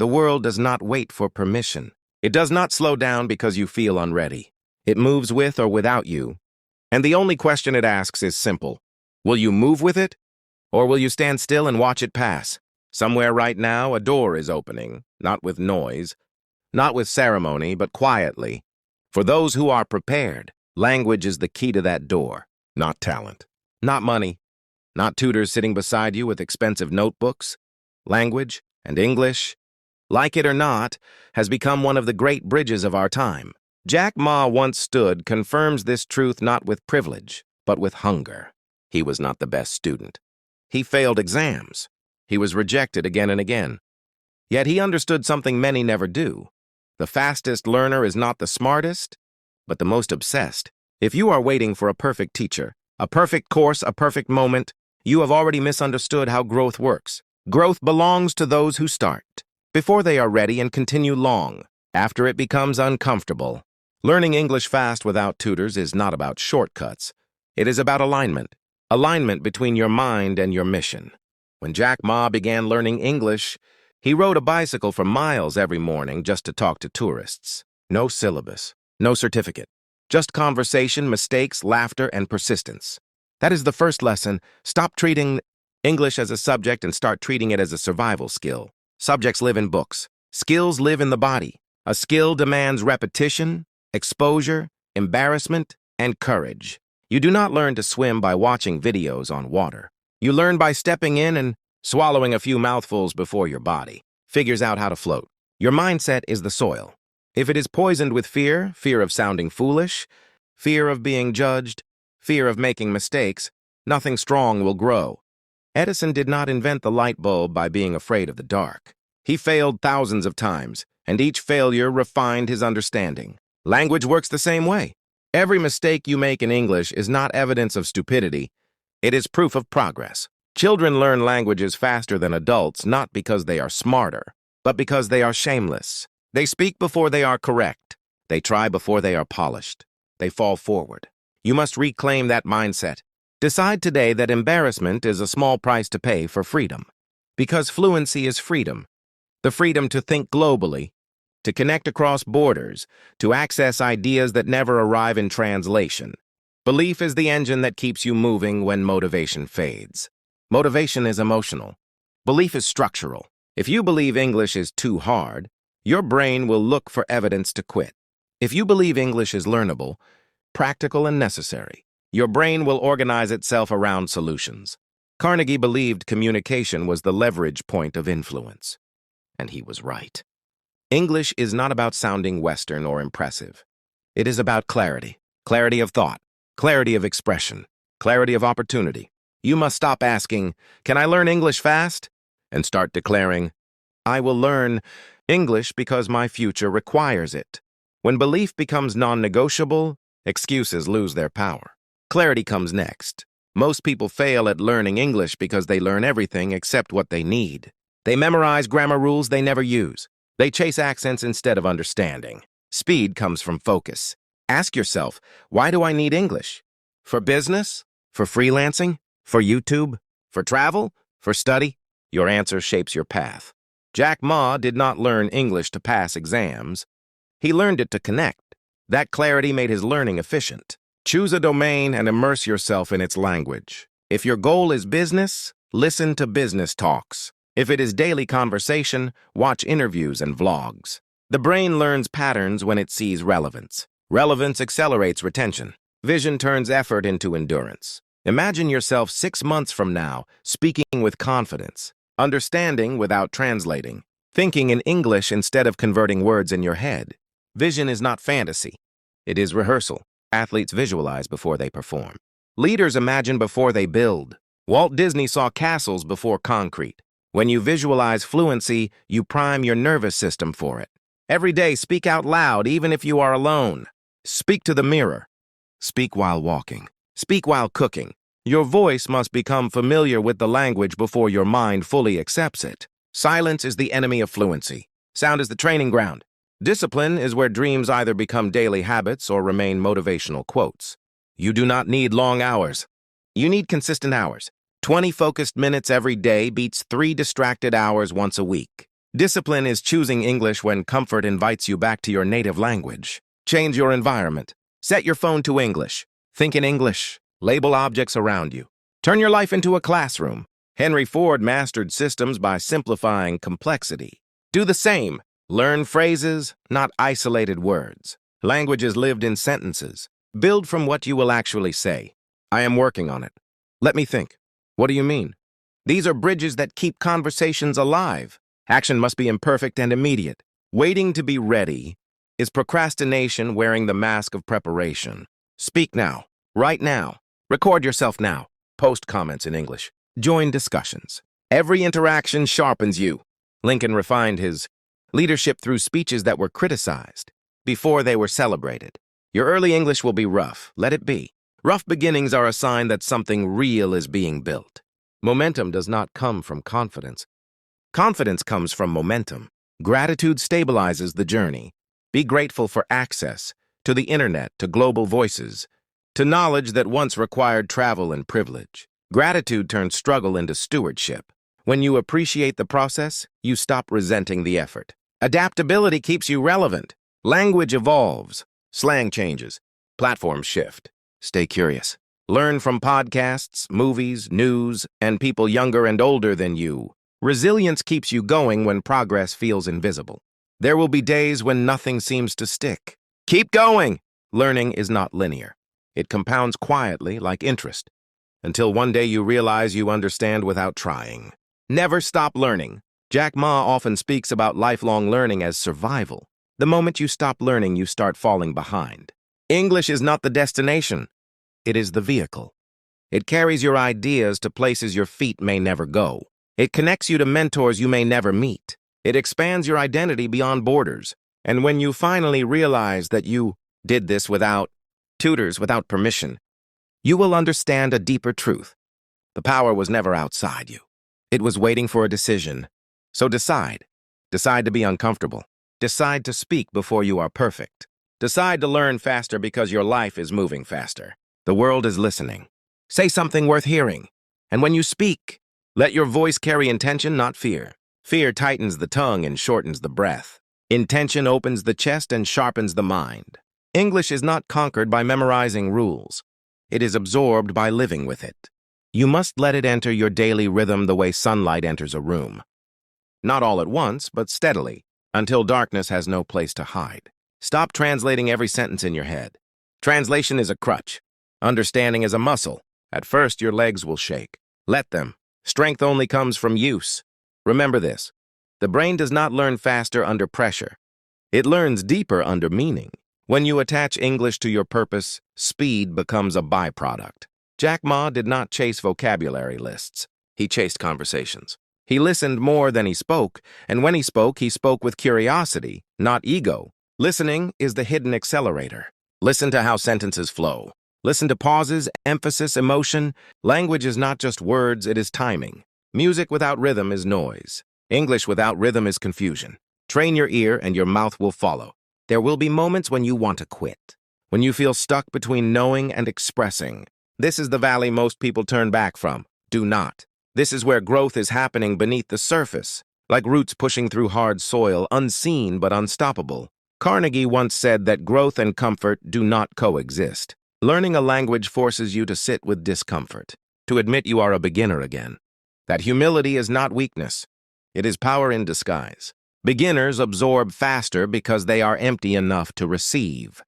The world does not wait for permission. It does not slow down because you feel unready. It moves with or without you. And the only question it asks is simple. Will you move with it? Or will you stand still and watch it pass? Somewhere right now, a door is opening, not with noise, not with ceremony, but quietly. For those who are prepared, language is the key to that door, not talent, not money, not tutors sitting beside you with expensive notebooks. Language and English, like it or not, has become one of the great bridges of our time. Jack Ma once stood confirms this truth not with privilege, but with hunger. He was not the best student. He failed exams. He was rejected again and again. Yet he understood something many never do. The fastest learner is not the smartest, but the most obsessed. If you are waiting for a perfect teacher, a perfect course, a perfect moment, you have already misunderstood how growth works. Growth belongs to those who start, before they are ready and continue long, after it becomes uncomfortable. Learning English fast without tutors is not about shortcuts. It is about alignment. Alignment between your mind and your mission. When Jack Ma began learning English, he rode a bicycle for miles every morning just to talk to tourists. No syllabus, no certificate, just conversation, mistakes, laughter, and persistence. That is the first lesson. Stop treating English as a subject and start treating it as a survival skill. Subjects live in books. Skills live in the body. A skill demands repetition, exposure, embarrassment, and courage. You do not learn to swim by watching videos on water. You learn by stepping in and swallowing a few mouthfuls before your body figures out how to float. Your mindset is the soil. If it is poisoned with fear, fear of sounding foolish, fear of being judged, fear of making mistakes, nothing strong will grow. Edison did not invent the light bulb by being afraid of the dark. He failed thousands of times, and each failure refined his understanding. Language works the same way. Every mistake you make in English is not evidence of stupidity. It is proof of progress. Children learn languages faster than adults not because they are smarter, but because they are shameless. They speak before they are correct. They try before they are polished. They fall forward. You must reclaim that mindset. Decide today that embarrassment is a small price to pay for freedom. Because fluency is freedom. The freedom to think globally, to connect across borders, to access ideas that never arrive in translation. Belief is the engine that keeps you moving when motivation fades. Motivation is emotional. Belief is structural. If you believe English is too hard, your brain will look for evidence to quit. If you believe English is learnable, practical, and necessary, your brain will organize itself around solutions. Carnegie believed communication was the leverage point of influence. And he was right. English is not about sounding Western or impressive. It is about clarity. Clarity of thought. Clarity of expression. Clarity of opportunity. You must stop asking, "Can I learn English fast?" and start declaring, "I will learn English because my future requires it." When belief becomes non-negotiable, excuses lose their power. Clarity comes next. Most people fail at learning English because they learn everything except what they need. They memorize grammar rules they never use. They chase accents instead of understanding. Speed comes from focus. Ask yourself, why do I need English? For business? For freelancing? For YouTube? For travel? For study? Your answer shapes your path. Jack Ma did not learn English to pass exams. He learned it to connect. That clarity made his learning efficient. Choose a domain and immerse yourself in its language. If your goal is business, listen to business talks. If it is daily conversation, watch interviews and vlogs. The brain learns patterns when it sees relevance. Relevance accelerates retention. Vision turns effort into endurance. Imagine yourself 6 months from now, speaking with confidence, understanding without translating, thinking in English instead of converting words in your head. Vision is not fantasy. It is rehearsal. Athletes visualize before they perform. Leaders imagine before they build. Walt Disney saw castles before concrete. When you visualize fluency, you prime your nervous system for it. Every day, speak out loud, even if you are alone. Speak to the mirror. Speak while walking. Speak while cooking. Your voice must become familiar with the language before your mind fully accepts it. Silence is the enemy of fluency. Sound is the training ground. Discipline is where dreams either become daily habits or remain motivational quotes. You do not need long hours. You need consistent hours. 20 focused minutes every day beats 3 distracted hours once a week. Discipline is choosing English when comfort invites you back to your native language. Change your environment. Set your phone to English. Think in English. Label objects around you. Turn your life into a classroom. Henry Ford mastered systems by simplifying complexity. Do the same. Learn phrases, not isolated words. Language is lived in sentences. Build from what you will actually say. I am working on it. Let me think. What do you mean? These are bridges that keep conversations alive. Action must be imperfect and immediate. Waiting to be ready is procrastination wearing the mask of preparation. Speak now. Write now. Record yourself now. Post comments in English. Join discussions. Every interaction sharpens you. Lincoln refined his leadership through speeches that were criticized before they were celebrated. Your early English will be rough. Let it be. Rough beginnings are a sign that something real is being built. Momentum does not come from confidence. Confidence comes from momentum. Gratitude stabilizes the journey. Be grateful for access to the internet, to global voices, to knowledge that once required travel and privilege. Gratitude turns struggle into stewardship. When you appreciate the process, you stop resenting the effort. Adaptability keeps you relevant. Language evolves. Slang changes. Platforms shift. Stay curious. Learn from podcasts, movies, news, and people younger and older than you. Resilience keeps you going when progress feels invisible. There will be days when nothing seems to stick. Keep going! Learning is not linear. It compounds quietly like interest, until one day you realize you understand without trying. Never stop learning. Jack Ma often speaks about lifelong learning as survival. The moment you stop learning, you start falling behind. English is not the destination. It is the vehicle. It carries your ideas to places your feet may never go. It connects you to mentors you may never meet. It expands your identity beyond borders. And when you finally realize that you did this without tutors, without permission, you will understand a deeper truth. The power was never outside you. It was waiting for a decision. So decide. Decide to be uncomfortable. Decide to speak before you are perfect. Decide to learn faster because your life is moving faster. The world is listening. Say something worth hearing. And when you speak, let your voice carry intention, not fear. Fear tightens the tongue and shortens the breath. Intention opens the chest and sharpens the mind. English is not conquered by memorizing rules. It is absorbed by living with it. You must let it enter your daily rhythm the way sunlight enters a room. Not all at once, but steadily, until darkness has no place to hide. Stop translating every sentence in your head. Translation is a crutch. Understanding is a muscle. At first, your legs will shake. Let them. Strength only comes from use. Remember this. The brain does not learn faster under pressure. It learns deeper under meaning. When you attach English to your purpose, speed becomes a byproduct. Jack Ma did not chase vocabulary lists. He chased conversations. He listened more than he spoke, and when he spoke with curiosity, not ego. Listening is the hidden accelerator. Listen to how sentences flow. Listen to pauses, emphasis, emotion. Language is not just words, it is timing. Music without rhythm is noise. English without rhythm is confusion. Train your ear and your mouth will follow. There will be moments when you want to quit, when you feel stuck between knowing and expressing. This is the valley most people turn back from. Do not. This is where growth is happening beneath the surface, like roots pushing through hard soil, unseen but unstoppable. Carnegie once said that growth and comfort do not coexist. Learning a language forces you to sit with discomfort, to admit you are a beginner again. That humility is not weakness. It is power in disguise. Beginners absorb faster because they are empty enough to receive.